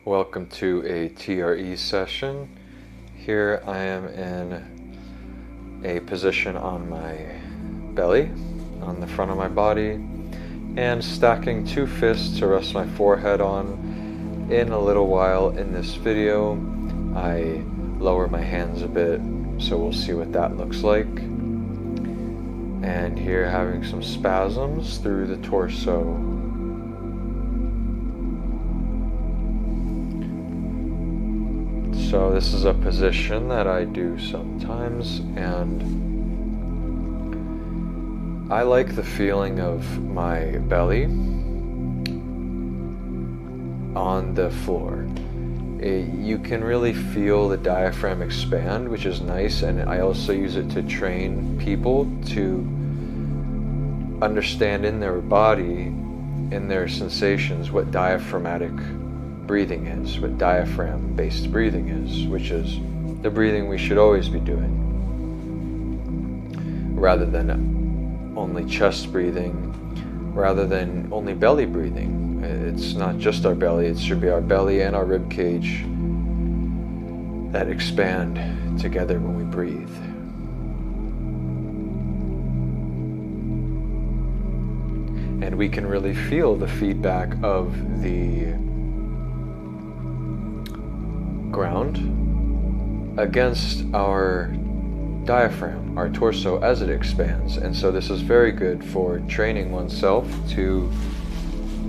Welcome to a TRE session. Here I am in a position on my belly, on the front of my body, and stacking two fists to rest my forehead on. In a little while in this video, I lower my hands a bit, so we'll see what that looks like. And here having some spasms through the torso. So this is a position that I do sometimes, and I like the feeling of my belly on the floor. You can really feel the diaphragm expand, which is nice, and I also use it to train people to understand in their body, in their sensations, what diaphragmatic breathing is, what diaphragm-based breathing is, which is the breathing we should always be doing, rather than only chest breathing, rather than only belly breathing. It's not just our belly, it should be our belly and our rib cage that expand together when we breathe. And we can really feel the feedback of the ground against our diaphragm, our torso, as it expands. And so this is very good for training oneself to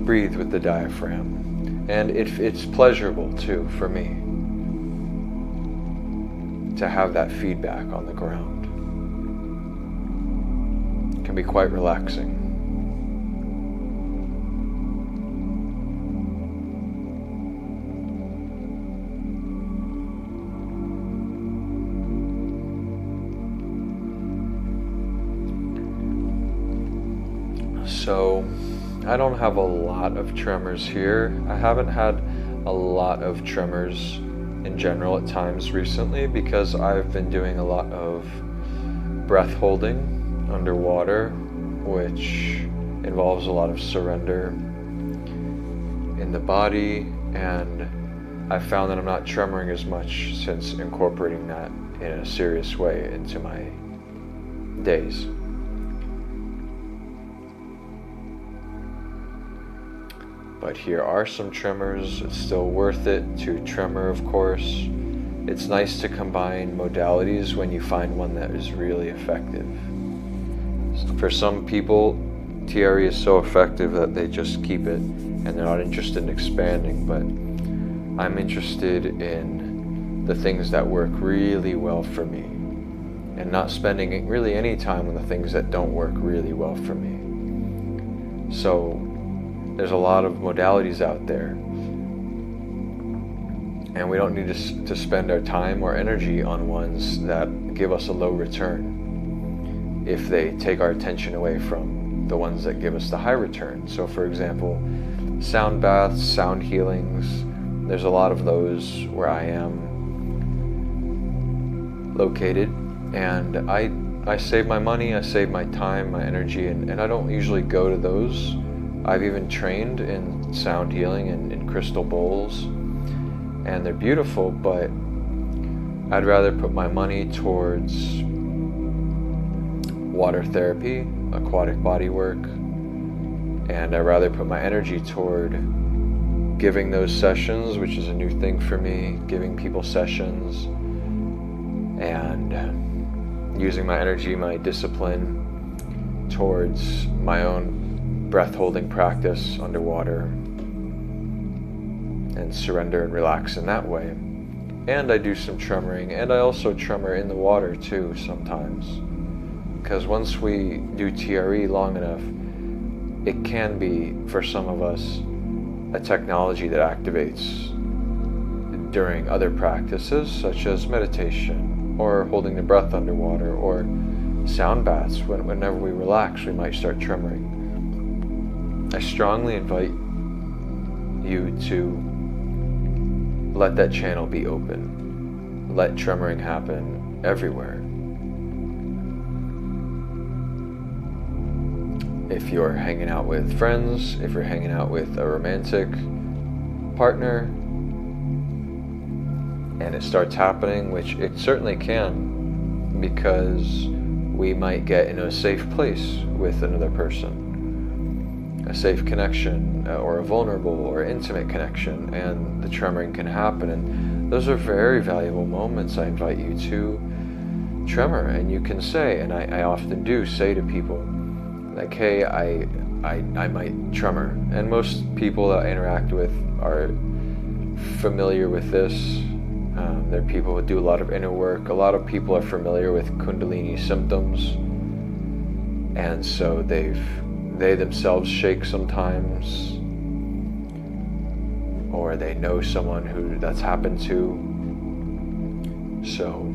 breathe with the diaphragm. And it's pleasurable too for me to have that feedback on the ground. It can be quite relaxing. So I don't have a lot of tremors here. I haven't had a lot of tremors in general at times recently because I've been doing a lot of breath holding underwater, which involves a lot of surrender in the body, and I found that I'm not tremoring as much since incorporating that in a serious way into my days. But here are some tremors. It's still worth it to tremor, of course. It's nice to combine modalities when you find one that is really effective. For some people, TRE is so effective that they just keep it and they're not interested in expanding, but I'm interested in the things that work really well for me and not spending really any time on the things that don't work really well for me. So there's a lot of modalities out there, and we don't need to spend our time or energy on ones that give us a low return if they take our attention away from the ones that give us the high return. So for example, sound baths, sound healings, there's a lot of those where I am located, and I save my money, I save my time, my energy, and I don't usually go to those. I've even trained in sound healing and in crystal bowls, and they're beautiful, but I'd rather put my money towards water therapy, aquatic body work, and I'd rather put my energy toward giving those sessions, which is a new thing for me, giving people sessions, and using my energy, my discipline towards my own breath holding practice underwater and surrender and relax in that way. And I do some tremoring, and I also tremor in the water too sometimes, because once we do TRE long enough, it can be, for some of us, a technology that activates during other practices such as meditation or holding the breath underwater or sound baths. Whenever we relax, we might start tremoring. I strongly invite you to let that channel be open. Let tremoring happen everywhere. If you're hanging out with friends, if you're hanging out with a romantic partner, and it starts happening, which it certainly can, because we might get in a safe place with another person, a safe connection, or a vulnerable or intimate connection, and the tremoring can happen. And those are very valuable moments. I invite you to tremor, and you can say, and I often do say to people, like, hey, I might tremor. And most people that I interact with are familiar with this. They're people who do a lot of inner work. A lot of people are familiar with Kundalini symptoms, and so they themselves shake sometimes, or they know someone who that's happened to. So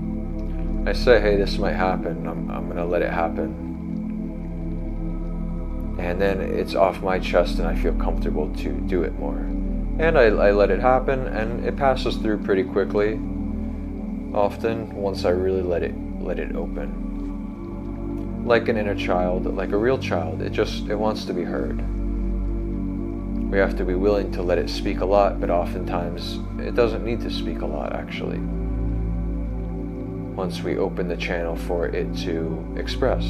I say, hey, this might happen. I'm gonna let it happen, and then it's off my chest, and I feel comfortable to do it more. And I let it happen, and it passes through pretty quickly. Often, once I really let it open, like an inner child, like a real child, it wants to be heard. We have to be willing to let it speak a lot, but oftentimes it doesn't need to speak a lot, actually, once we open the channel for it to express.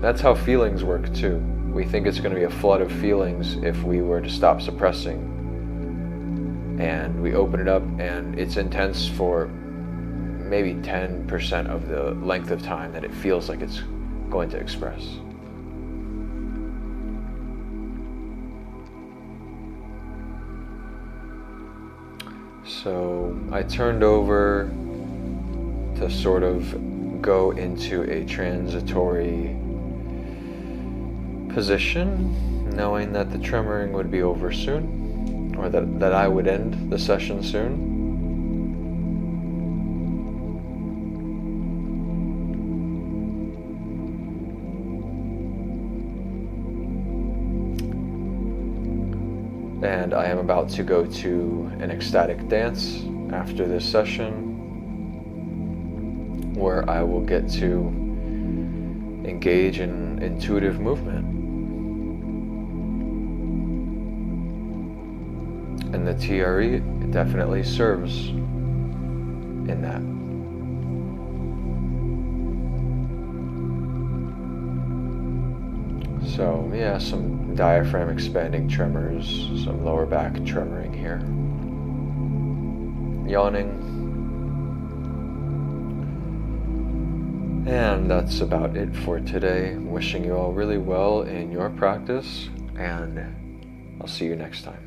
That's how feelings work too. We think it's going to be a flood of feelings if we were to stop suppressing. And we open it up, and it's intense for maybe 10% of the length of time that it feels like it's going to express. So I turned over to sort of go into a transitory position, knowing that the tremoring would be over soon, or that I would end the session soon. And I am about to go to an ecstatic dance after this session, where I will get to engage in intuitive movement. And the TRE definitely serves in that. So yeah, some diaphragm expanding tremors, some lower back tremoring here. Yawning. And that's about it for today. Wishing you all really well in your practice, and I'll see you next time.